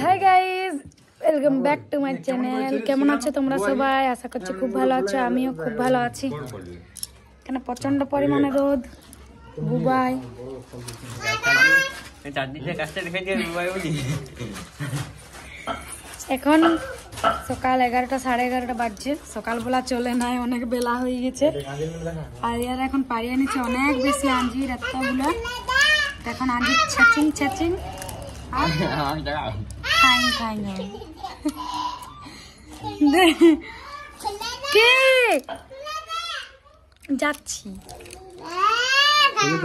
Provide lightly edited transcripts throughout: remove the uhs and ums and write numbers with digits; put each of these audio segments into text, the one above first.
Hi guys, welcome back to my channel. কেমন আছো তোমরা সবাই? আশা করছি খুব ভালো আছো। আমিও খুব ভালো আছি। এখানে প্রচন্ড পরিমাণে রোদ। বুবাই এখন সকাল 11টা, 11:30 বাজছে। সকালবেলা চলে নাই, অনেক বেলা হয়ে গেছে। আর ইয়ার এখন পাড়িয়ে নিচ্ছে অনেক বেশি আঞ্জির এতগুলো। এখন আঞ্জির ছাচিং ছাচিং আর খাইং খাইং কে যাচ্ছি।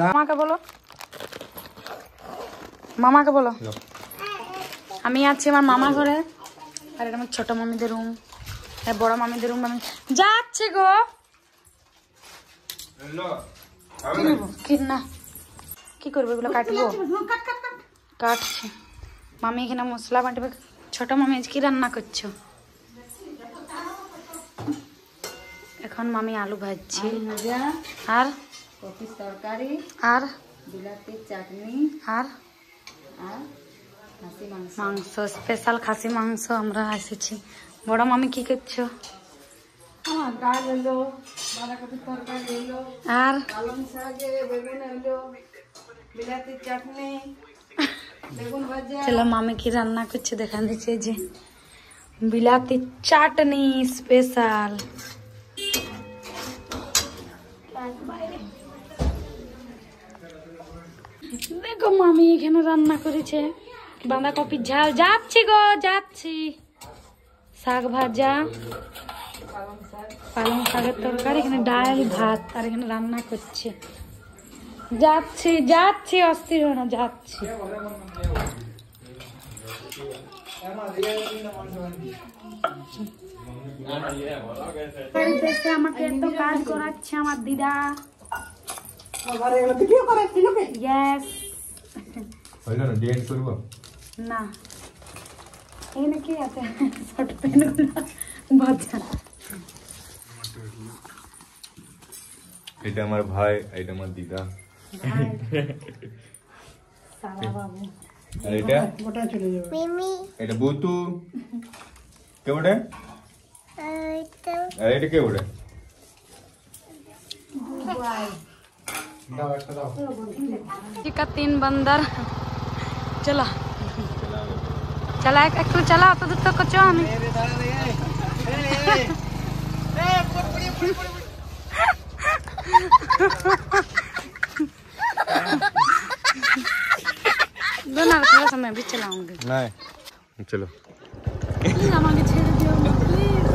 মামাকে বলো, মামাকে বলো আমি আছি আমার মামা ঘরে। আর এটা আমার ছোট মামিদের রুম, বড় মামিদের রুম। আমি যাচ্ছি গো। কি নেবো কি না, কি করবো এগুলো? কাটবো, কাটছি। মামি এখানে মশলা বাটবে। ছোট মামি কি রান্না করছো? এখন মামি আলু ভাজছি আর কপি তরকারি আর বিলাতি চাটনি আর মাংস, স্পেশাল খাসি মাংস আমরা এসেছি। বড় মামি কি করছো? আর চলো মামি কি রান্না করছে দেখা দিচ্ছে। যে বিলাতি চাটনি স্পেশাল। দেখো মামি এখানে রান্না করেছে বাঁধাকপির ঝাল। যাচ্ছি গো যাচ্ছি। শাক ভাজা, পালং শাকের তরকারি, এখানে ডাল ভাত, আর এখানে রান্না করছে। যাচ্ছি যাচ্ছি, অস্থির হো না, যাচ্ছি। আমাকে এত কাজ করাচ্ছে আমার দিদা। না এখানে কি আছে? এটা আমার ভাই, এটা আমার দিদা। আর এটা এটা বুতু কে ওটা, আর এটা কে ওটা? का 3 बंदर। चला चला एक चला तो दूर तक कचो हमें। दोनों थोड़ा सा मैं भी चलाऊंगी। नहीं चलो हमारे छेड़ दियो प्लीज।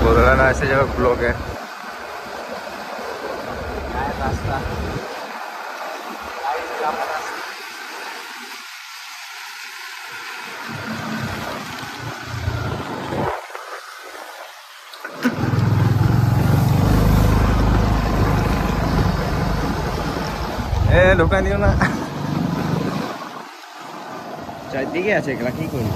बोलना ऐसे जगह ब्लॉक है रास्ता। ঢোকা দিও না। চারদিকে আছে এগুলা, কি করি?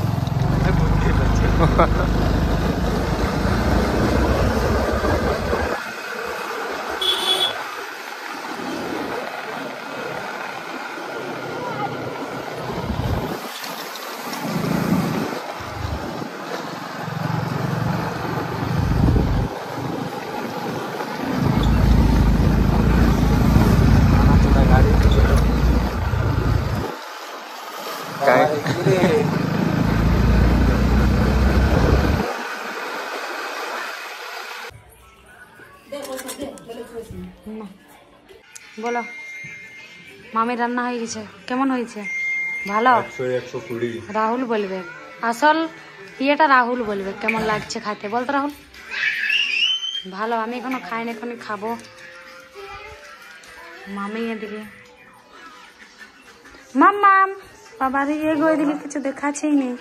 বলো মামি রান্না হয়ে গেছে, কেমন হয়েছে? ভালো? 100-120 রাহুল বলবে, আসল ইয়েটা রাহুল বলবে কেমন লাগছে খাইতে। বলতো রাহুল ভালো। আমি এখনো খাইনি, এখনই খাবো। মামি এদিকে মাম্মাম বাবার এগো, এদিকে কিছু দেখাচ্ছেই নেই।